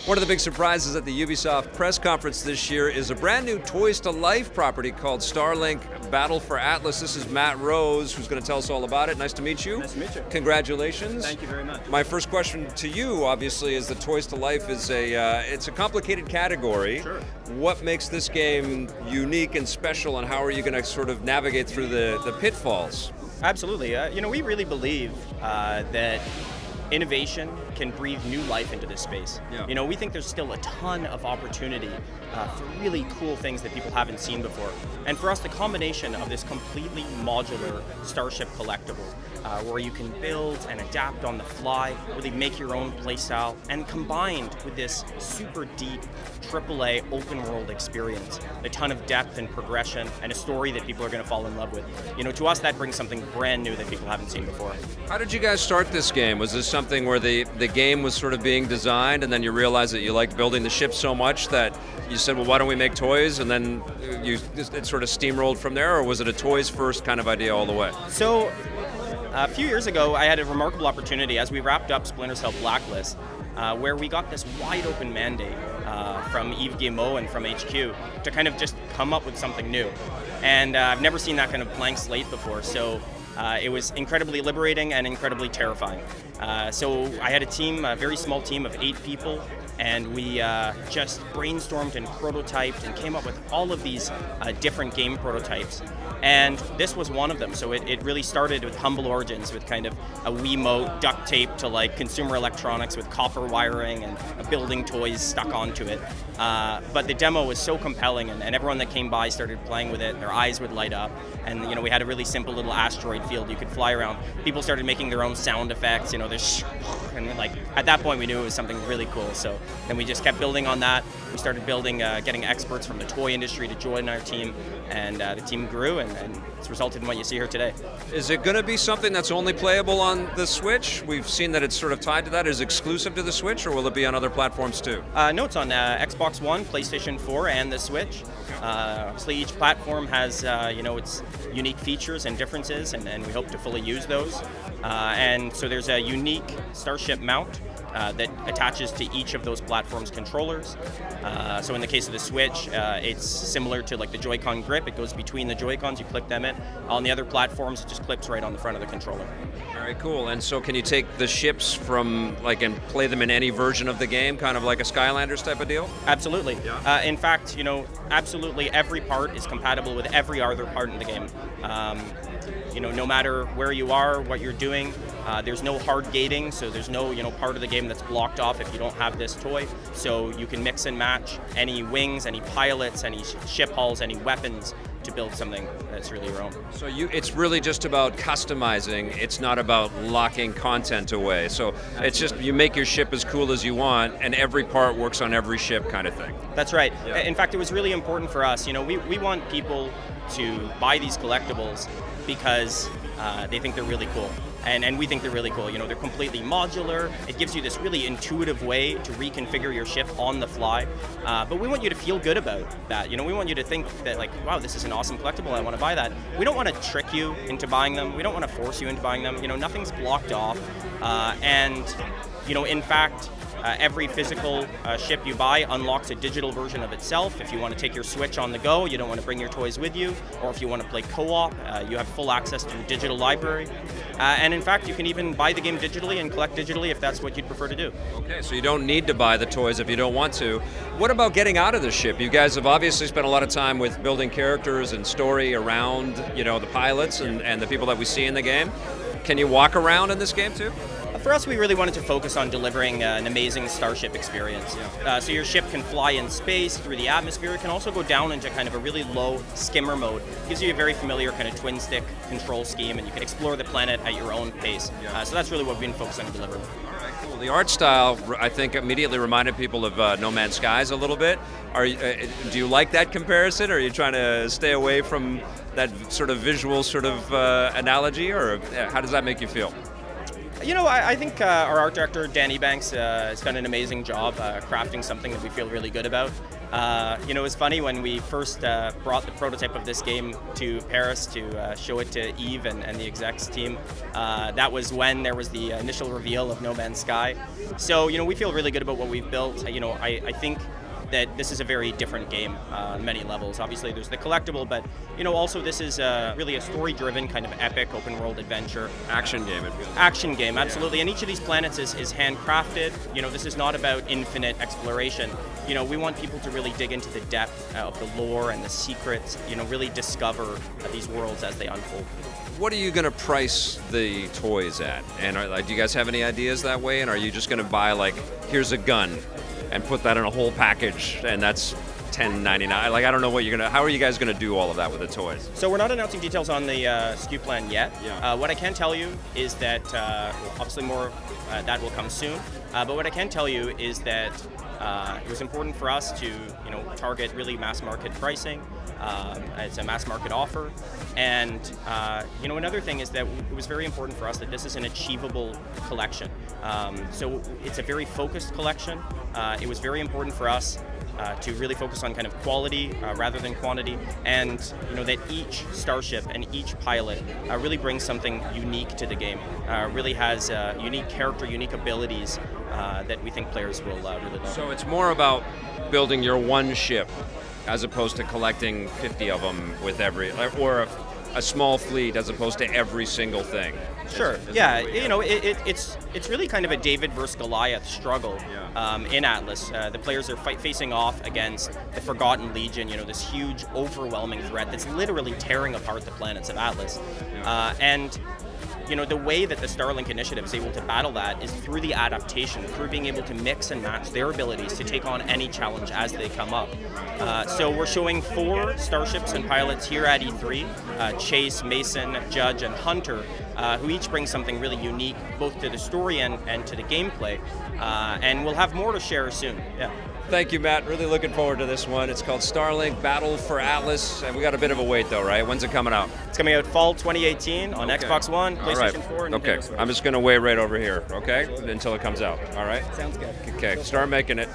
One of the big surprises at the Ubisoft press conference this year is a brand new Toys to Life property called Starlink Battle for Atlas. This is Matt Rose, who's going to tell us all about it. Nice to meet you. Nice to meet you. Congratulations. Thank you very much. My first question to you, obviously, is that Toys to Life is it's a complicated category. Sure. What makes this game unique and special, and how are you going to sort of navigate through the pitfalls? Absolutely. We really believe that innovation can breathe new life into this space. Yeah. We think there's still a ton of opportunity for really cool things that people haven't seen before. And for us, the combination of this completely modular Starship collectible, where you can build and adapt on the fly, really make your own playstyle, and combined with this super deep AAA open world experience, a ton of depth and progression, and a story that people are going to fall in love with. To us, that brings something brand new that people haven't seen before. How did you guys start this game? Was this something where the game was sort of being designed, and then you realized that you liked building the ship so much that you said, well, why don't we make toys? And then it sort of steamrolled from there, or was it a toys first kind of idea all the way? So, a few years ago, I had a remarkable opportunity as we wrapped up Splinter Cell Blacklist, where we got this wide open mandate from Yves Guillemot and from HQ to kind of just come up with something new. And I've never seen that kind of blank slate before, so it was incredibly liberating and incredibly terrifying. So I had a very small team of 8 people, and we just brainstormed and prototyped and came up with all of these different game prototypes. And this was one of them. So it really started with humble origins, with kind of a Wiimote duct tape to like consumer electronics with copper wiring and building toys stuck onto it. But the demo was so compelling, and everyone that came by started playing with it. Their eyes would light up. And we had a really simple little asteroid field you could fly around. People started making their own sound effects, this and like at that point we knew it was something really cool. So then we just kept building on that. We started building, getting experts from the toy industry to join our team, and the team grew, and it's resulted in what you see here today. Is it going to be something that's only playable on the Switch? We've seen that it's sort of tied to that. Is it exclusive to the Switch, or will it be on other platforms too? No, it's on Xbox One, PlayStation 4, and the Switch. Obviously, each platform has its unique features and differences, and we hope to fully use those. And so there's a unique Starship mount that attaches to each of those platforms' controllers. So in the case of the Switch, it's similar to like the Joy-Con grip. It goes between the Joy-Cons, you clip them in. On the other platforms, it just clips right on the front of the controller. Very cool. And so can you take the ships from and play them in any version of the game, kind of like a Skylanders type of deal? Absolutely. Yeah. In fact, absolutely every part is compatible with every other part in the game. No matter where you are, what you're doing, there's no hard gating, so there's no part of the game that's blocked off if you don't have this toy. So you can mix and match any wings, any pilots, any ship hulls, any weapons to build something that's really your own. So it's really just about customizing. It's not about locking content away. So Absolutely. It's just you make your ship as cool as you want, and every part works on every ship kind of thing. That's right. Yeah. In fact, it was really important for us. We want people to buy these collectibles because they think they're really cool. And we think they're really cool. They're completely modular. It gives you this really intuitive way to reconfigure your ship on the fly. But we want you to feel good about that. We want you to think that like, wow, this is an awesome collectible. I want to buy that. We don't want to trick you into buying them. We don't want to force you into buying them. Nothing's blocked off. In fact, every physical ship you buy unlocks a digital version of itself. If you want to take your Switch on the go, you don't want to bring your toys with you, or if you want to play co-op, you have full access to the digital library. And in fact, you can even buy the game digitally and collect digitally if that's what you'd prefer to do. Okay, so you don't need to buy the toys if you don't want to. What about getting out of the ship? You guys have obviously spent a lot of time with building characters and story around, the pilots and the people that we see in the game. Can you walk around in this game too? For us, we really wanted to focus on delivering an amazing Starship experience. Yeah. So your ship can fly in space, through the atmosphere. It can also go down into kind of a really low skimmer mode. It gives you a very familiar kind of twin-stick control scheme, and you can explore the planet at your own pace. Yeah. So that's really what we've been focused on delivering. All right, cool. The art style, I think, immediately reminded people of No Man's Skies a little bit. Do you like that comparison, or are you trying to stay away from that sort of visual sort of analogy, or how does that make you feel? I think our art director, Dan Ebanks, has done an amazing job crafting something that we feel really good about. You know, it was funny when we first brought the prototype of this game to Paris to show it to Yves and the execs team. That was when there was the initial reveal of No Man's Sky. So, you know, we feel really good about what we've built. You know, I think that this is a very different game on many levels. Obviously, there's the collectible, but you know, also this is really a story-driven kind of epic open-world adventure. Action game, it feels. Action game, absolutely. And each of these planets is handcrafted. You know, this is not about infinite exploration. You know, we want people to really dig into the depth of the lore and the secrets. You know, really discover these worlds as they unfold. What are you going to price the toys at? And do you guys have any ideas that way? And are you just going to buy, like, here's a gun, and put that in a whole package, and that's $10.99? Like, I don't know what you're gonna. How are you guys gonna do all of that with the toys? So we're not announcing details on the SKU plan yet. Yeah. What I can tell you is that obviously more that will come soon. But what I can tell you is that it was important for us to target really mass market pricing. It's a mass market offer, and another thing is that it was very important for us that this is an achievable collection. So it's a very focused collection. It was very important for us to really focus on kind of quality rather than quantity, and that each starship and each pilot really brings something unique to the game. Really has unique character, unique abilities that we think players will really love. So it's more about building your one ship as opposed to collecting 50 of them with every, or a small fleet as opposed to every single thing. Sure. Yeah. It's really kind of a David versus Goliath struggle in Atlas. The players are facing off against the Forgotten Legion. This huge, overwhelming threat that's literally tearing apart the planets of Atlas. And the way that the Starlink initiative is able to battle that is through the adaptation, through being able to mix and match their abilities to take on any challenge as they come up. So we're showing 4 starships and pilots here at E3, Chase, Mason, Judge, and Hunter, who each bring something really unique, both to the story and to the gameplay. And we'll have more to share soon. Yeah. Thank you, Matt. Really looking forward to this one. It's called Starlink Battle for Atlas, and we got a bit of a wait though, right? When's it coming out? It's coming out fall 2018 on Xbox One, PlayStation 4, and Okay, Nintendo Switch. I'm just going to wait right over here, okay? Until it comes out, all right? Sounds good. Okay, start making it.